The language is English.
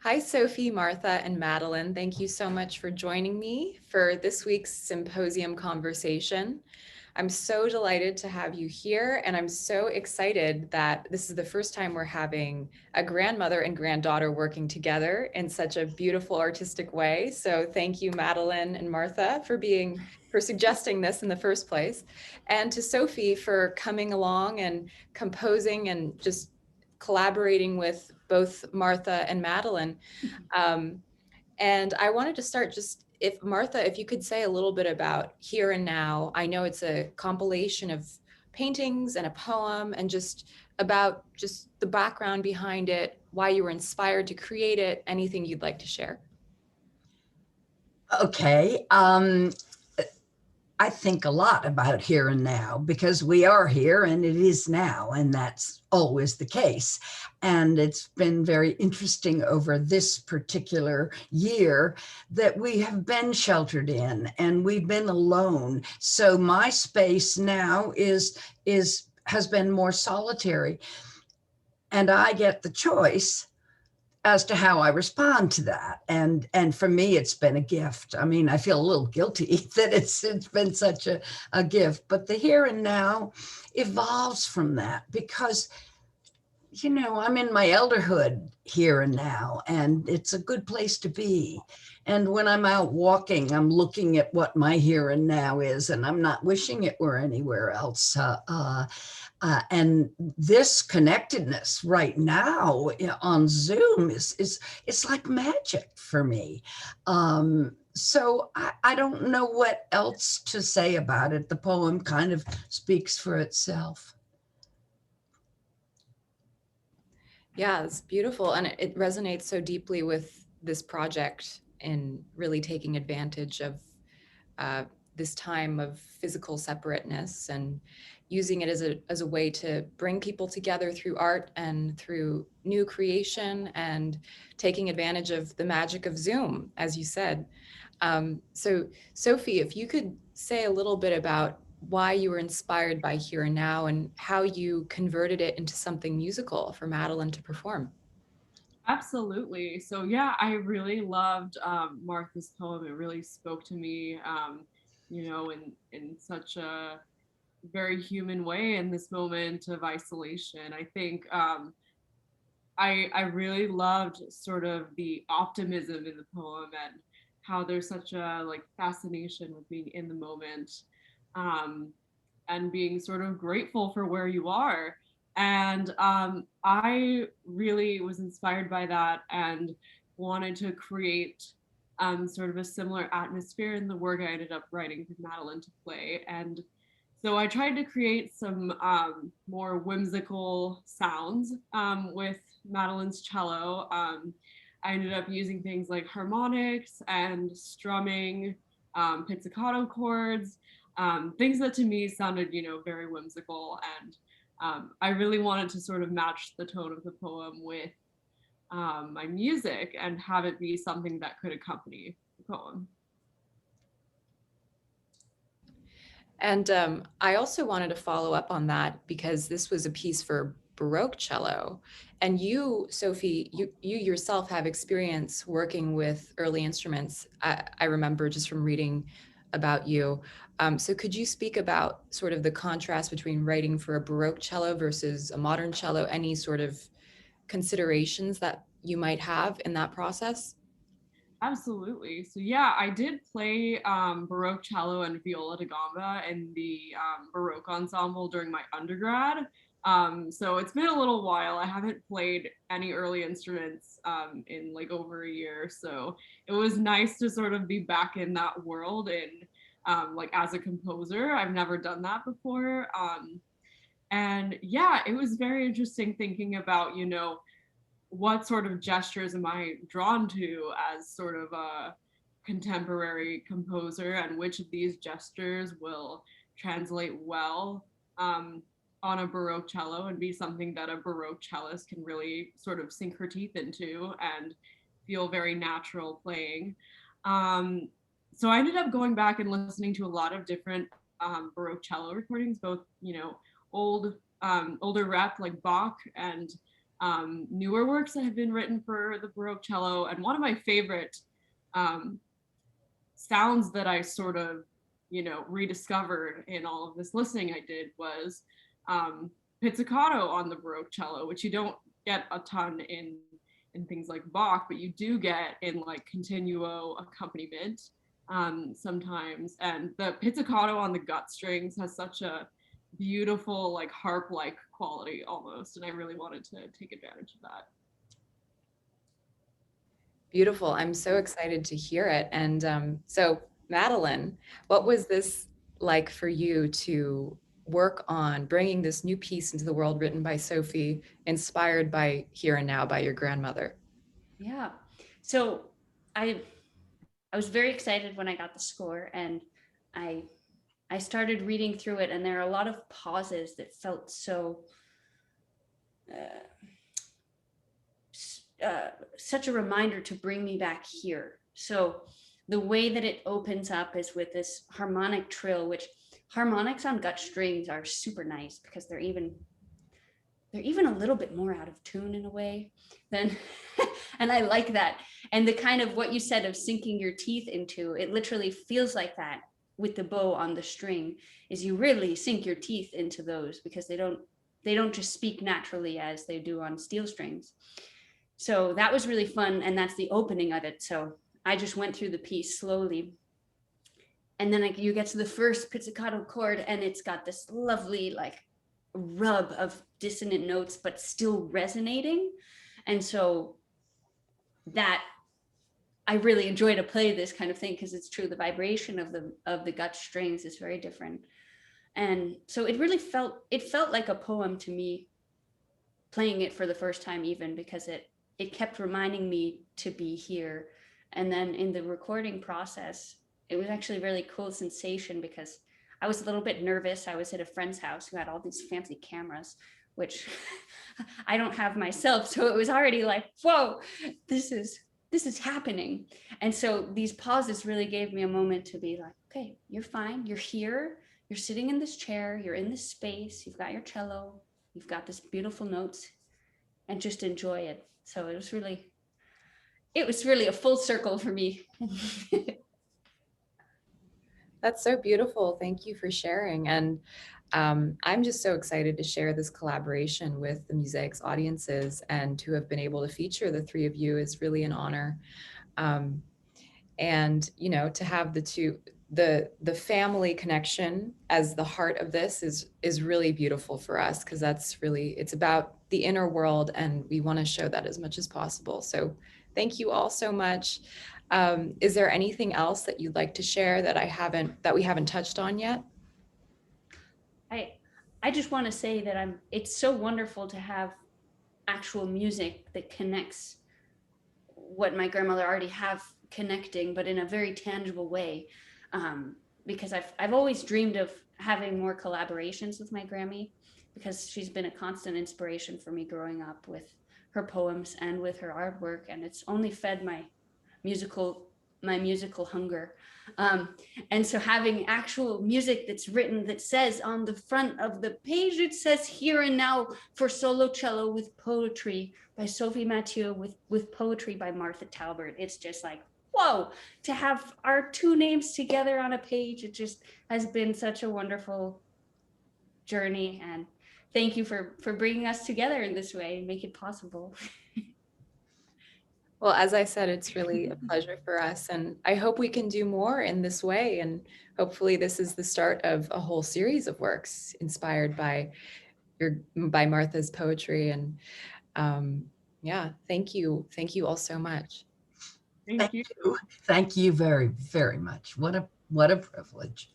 Hi, Sophie, Martha, and Madeleine. Thank you so much for joining me for this week's symposium conversation. I'm so delighted to have you here, and I'm so excited that this is the first time we're having a grandmother and granddaughter working together in such a beautiful artistic way. So thank you, Madeleine and Martha, for suggesting this in the first place, and to Sophie for coming along and composing and just collaborating with both Martha and Madeleine. Um, and I wanted to start just if Martha, if you could say a little bit about Here and Now. I know it's a compilation of paintings and a poem and just about just the background behind it, why you were inspired to create it, anything you'd like to share. Okay. I think a lot about here and now because we are here and it is now, and that's always the case. And it's been very interesting over this particular year that we have been sheltered in and we've been alone. So my space now has been more solitary, and I get the choice as to how I respond to that. And for me, it's been a gift. I mean, I feel a little guilty that it's been such a gift, but the here and now evolves from that because I'm in my elderhood here and now, and it's a good place to be. And when I'm out walking, I'm looking at what my here and now is, and I'm not wishing it were anywhere else. And this connectedness right now on Zoom is it's like magic for me. So I don't know what else to say about it. The poem kind of speaks for itself. Yeah, it's beautiful. And it resonates so deeply with this project in really taking advantage of uh, this time of physical separateness and using it as a way to bring people together through art and through new creation and taking advantage of the magic of Zoom, as you said. So, Sophie, if you could say a little bit about why you were inspired by Here and Now and how you converted it into something musical for Madeleine to perform. Absolutely. So yeah, I really loved Martha's poem. It really spoke to me, in such a very human way in this moment of isolation. I think I really loved sort of the optimism in the poem and how there's such a like fascination with being in the moment. Um, and being sort of grateful for where you are. And I really was inspired by that and wanted to create sort of a similar atmosphere in the work I ended up writing for Madeleine to play. And so I tried to create some more whimsical sounds with Madeleine's cello. I ended up using things like harmonics and strumming, pizzicato chords, things that to me sounded, very whimsical. And I really wanted to sort of match the tone of the poem with my music and have it be something that could accompany the poem. And I also wanted to follow up on that because this was a piece for Baroque cello. And you, Sophie, you yourself have experience working with early instruments. I remember just from reading about you. So could you speak about sort of the contrast between writing for a Baroque cello versus a modern cello? Any sort of considerations that you might have in that process? Absolutely. So yeah, I did play Baroque cello and viola da gamba in the Baroque ensemble during my undergrad. So it's been a little while. I haven't played any early instruments in like over a year. So it was nice to sort of be back in that world and like as a composer. I've never done that before. And yeah, it was very interesting thinking about, what sort of gestures am I drawn to as sort of a contemporary composer, and which of these gestures will translate well on a Baroque cello and be something that a Baroque cellist can really sort of sink her teeth into and feel very natural playing. Um, so I ended up going back and listening to a lot of different Baroque cello recordings, both, old older rep like Bach and newer works that have been written for the Baroque cello. And one of my favorite sounds that I sort of, rediscovered in all of this listening I did was pizzicato on the Baroque cello, which you don't get a ton in things like Bach, but you do get in like continuo accompaniment sometimes. And the pizzicato on the gut strings has such a beautiful, like harp-like quality almost, and I really wanted to take advantage of that. Beautiful. I'm so excited to hear it. And so, Madeleine, what was this like for you to work on bringing this new piece into the world written by Sophie, inspired by Here and Now by your grandmother? Yeah. So I was very excited when I got the score, and I started reading through it, and there are a lot of pauses that felt so such a reminder to bring me back here. So the way that it opens up is with this harmonic trill, which harmonics on gut strings are super nice because they're even a little bit more out of tune in a way than, and I like that. And the kind of what you said of sinking your teeth into, it literally feels like that with the bow on the string, is you really sink your teeth into those because they don't just speak naturally as they do on steel strings. So that was really fun. And that's the opening of it. So I just went through the piece slowly. And then you get to the first pizzicato chord, and it's got this lovely like rub of dissonant notes, but still resonating. And so that I really enjoy to play this kind of thing, because it's true, the vibration of the gut strings is very different. And so it really felt like a poem to me, playing it for the first time, even because it kept reminding me to be here. And then in the recording process, it was actually a really cool sensation because I was a little bit nervous. I was at a friend's house who had all these fancy cameras, which I don't have myself. So it was already like, whoa, this is happening. And so these pauses really gave me a moment to be like, okay, you're fine. You're here. You're sitting in this chair. You're in this space. You've got your cello. You've got this beautiful notes, and just enjoy it. So it was really a full circle for me. That's so beautiful. Thank you for sharing. And I'm just so excited to share this collaboration with the Musaics audiences, and to have been able to feature the three of you is really an honor. And, to have the family connection as the heart of this is really beautiful for us, because it's about the inner world, and we want to show that as much as possible. So thank you all so much. Is there anything else that you'd like to share that we haven't touched on yet? I just want to say that it's so wonderful to have actual music that connects what my grandmother already have connecting, but in a very tangible way. Because I've always dreamed of having more collaborations with my Grammy, because she's been a constant inspiration for me growing up with her poems and with her artwork, and it's only fed my musical hunger. And so having actual music that's written, that says on the front of the page, it says Here and Now for solo cello with poetry by Sophie Mathieu, with poetry by Martha Talburt. It's just like, whoa, to have our two names together on a page, it just has been such a wonderful journey. And thank you for bringing us together in this way and make it possible. Well, as I said, it's really a pleasure for us, and I hope we can do more in this way. And hopefully this is the start of a whole series of works inspired by Martha's poetry. And yeah, thank you all so much. Thank you. Thank you very, very much. What a privilege.